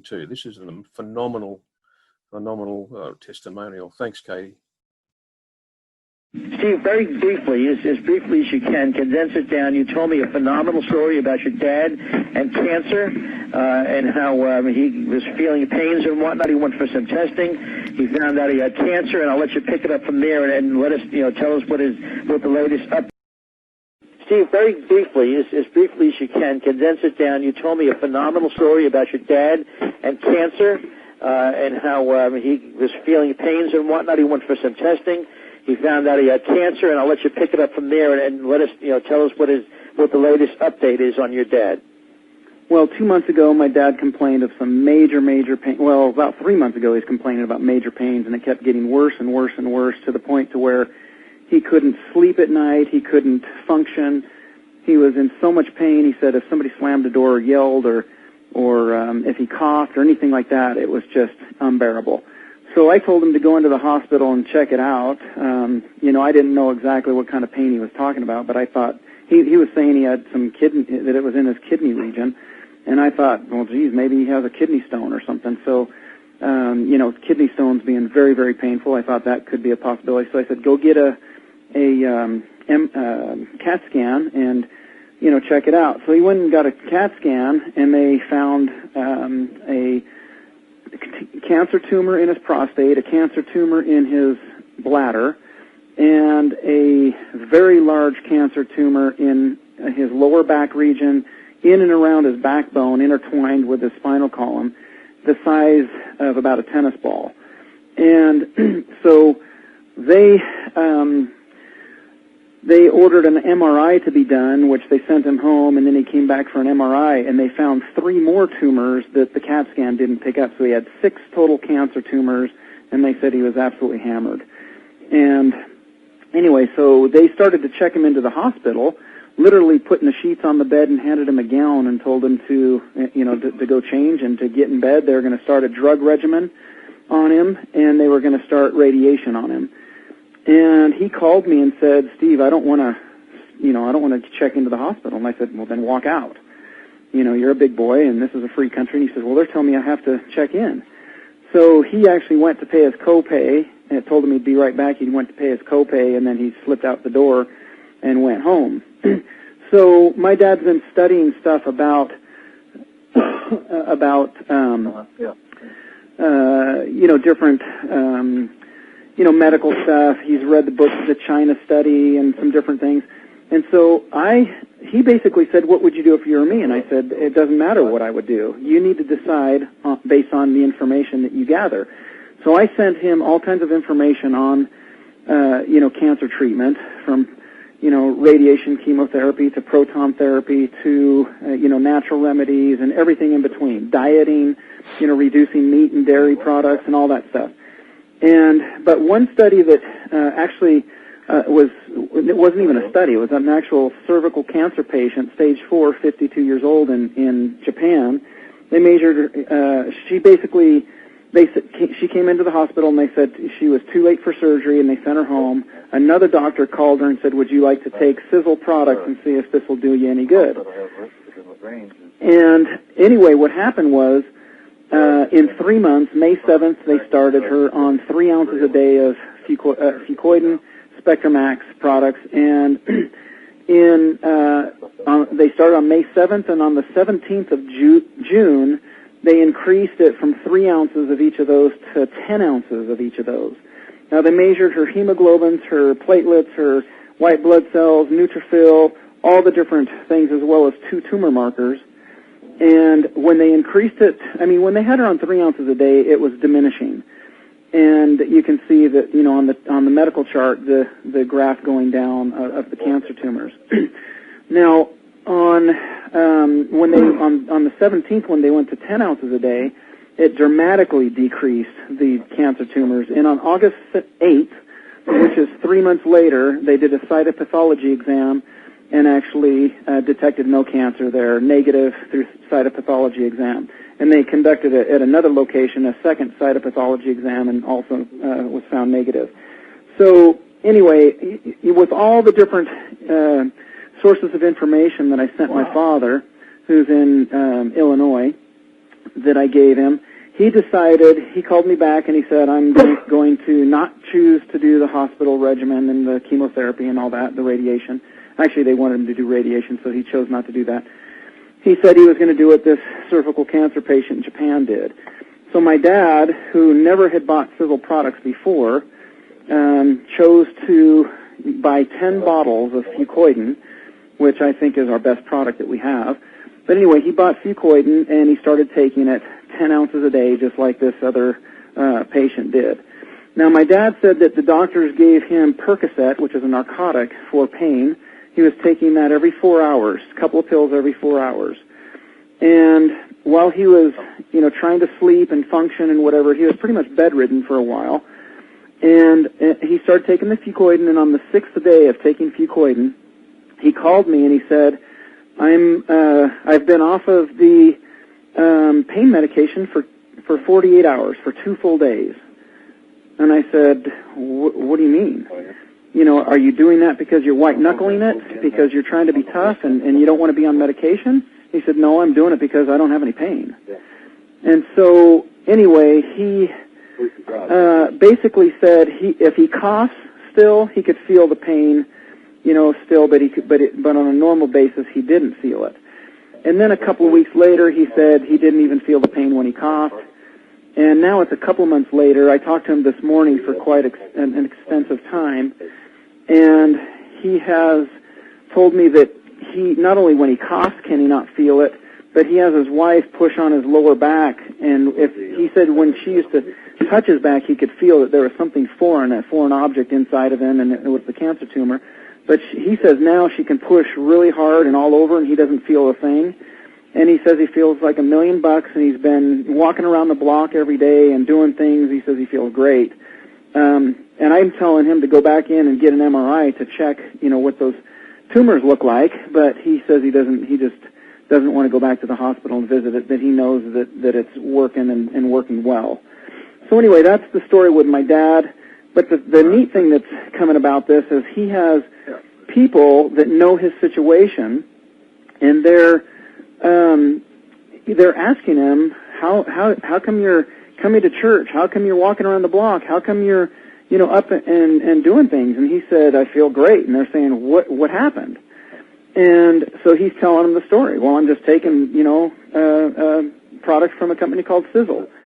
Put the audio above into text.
too. This is a phenomenal testimonial. Thanks, Katie. Steve, very briefly, as briefly as you can, condense it down. You told me a phenomenal story about your dad and cancer, and how he was feeling pains and whatnot. He went for some testing. He found out he had cancer, and I'll let you pick it up from there and let us, tell us what the latest up. Steve, very briefly, as briefly as you can, condense it down. You told me a phenomenal story about your dad and cancer, and how he was feeling pains and whatnot. He went for some testing. He found out he had cancer, and I'll let you pick it up from there and let us, tell us what the latest update is on your dad. Well, 2 months ago, my dad complained of some major pain. Well, about 3 months ago, he's complaining about major pains, and it kept getting worse and worse and worse to the point to where he couldn't sleep at night. He couldn't function. He was in so much pain. He said if somebody slammed the door or yelled or if he coughed or anything like that, it was just unbearable. So I told him to go into the hospital and check it out. I didn't know exactly what kind of pain he was talking about, but I thought he was saying he had some that it was in his kidney region, and I thought, well, geez, maybe he has a kidney stone or something. So, kidney stones being very, very painful, I thought that could be a possibility. So I said, go get a CAT scan and check it out. So he went and got a CAT scan, and they found a cancer tumor in his prostate, a cancer tumor in his bladder, and a very large cancer tumor in his lower back region, in and around his backbone, intertwined with his spinal column, the size of about a tennis ball. And so they ordered an MRI to be done, which they sent him home, and then he came back for an MRI, and they found 3 more tumors that the CAT scan didn't pick up. So he had 6 total cancer tumors, and they said he was absolutely hammered. And anyway, so they started to check him into the hospital, literally putting the sheets on the bed and handed him a gown and told him to go change and to get in bed. They were going to start a drug regimen on him, and they were going to start radiation on him. And he called me and said, Steve, I don't want to check into the hospital. And I said, well, then walk out. You're a big boy, and this is a free country. And he says, well, they're telling me I have to check in. So he actually went to pay his copay, and it told him he'd be right back. He went to pay his copay, and then he slipped out the door and went home. So my dad's been studying stuff about different medical stuff. He's read the book, The China Study, and some different things. And so he basically said, what would you do if you were me? And I said, it doesn't matter what I would do. You need to decide based on the information that you gather. So I sent him all kinds of information on, cancer treatment, from, radiation chemotherapy to proton therapy to, natural remedies and everything in between, dieting, reducing meat and dairy products and all that stuff. But one study that it wasn't even a study, it was an actual cervical cancer patient, stage 4, 52 years old in Japan. They measured her, she came into the hospital and they said she was too late for surgery and they sent her home. Another doctor called her and said, would you like to take Sizzle products and see if this will do you any good? And anyway, what happened was, in 3 months, May 7th, they started her on 3 ounces a day of Fucoidin Spectramax products, and they started on May 7th, and on the 17th of June, they increased it from 3 ounces of each of those to 10 ounces of each of those. Now, they measured her hemoglobins, her platelets, her white blood cells, neutrophil, all the different things, as well as 2 tumor markers. And when they increased it, when they had her on 3 ounces a day, it was diminishing. And you can see that, on the medical chart, the graph going down of the cancer tumors. Now, on the 17th, when they went to 10 ounces a day, it dramatically decreased the cancer tumors. And on August 8th, which is 3 months later, they did a cytopathology exam and actually detected no cancer there, negative through cytopathology exam. And they conducted at another location a second cytopathology exam and also was found negative. So anyway, with all the different sources of information that I sent my father, who's in Illinois, that I gave him, he called me back and he said, I'm going to not choose to do the hospital regimen and the chemotherapy and all that, the radiation. Actually, they wanted him to do radiation, so he chose not to do that. He said he was going to do what this cervical cancer patient in Japan did. So my dad, who never had bought Sizzle products before, chose to buy 10 bottles of Fucoidan, which I think is our best product that we have. But anyway, he bought Fucoidan, and he started taking it 10 ounces a day, just like this other patient did. Now, my dad said that the doctors gave him Percocet, which is a narcotic for pain. He was taking that every 4 hours, a couple of pills every 4 hours. And while he was, trying to sleep and function and whatever, he was pretty much bedridden for a while. And he started taking the Fucoidan, and on the 6th day of taking Fucoidan, he called me and he said, I've been off of the pain medication for 48 hours, for 2 full days. And I said, what do you mean? Are you doing that because you're white-knuckling it, because you're trying to be tough and you don't want to be on medication? He said, no, I'm doing it because I don't have any pain. And so, anyway, he basically said if he coughs still, he could feel the pain, still, but on a normal basis, he didn't feel it. And then a couple of weeks later, he said he didn't even feel the pain when he coughed. And now it's a couple of months later. I talked to him this morning for quite an extensive time, and he has told me that he, not only when he coughs can he not feel it, but he has his wife push on his lower back, and he said when she used to touch his back, he could feel that there was something foreign, a foreign object inside of him, and it was the cancer tumor. But he says now she can push really hard and all over, and he doesn't feel a thing. And he says he feels like $1 million, and he's been walking around the block every day and doing things. He says he feels great. And I'm telling him to go back in and get an MRI to check, what those tumors look like. But he says he just doesn't want to go back to the hospital and visit it, that he knows that it's working and working well. So anyway, that's the story with my dad. But the neat thing that's coming about this is he has people that know his situation, and they're asking him, how come you're coming to church? How come you're walking around the block? How come you're, up and doing things? And he said, I feel great. And they're saying, what happened? And so he's telling them the story. Well, I'm just taking, product from a company called Sizzle.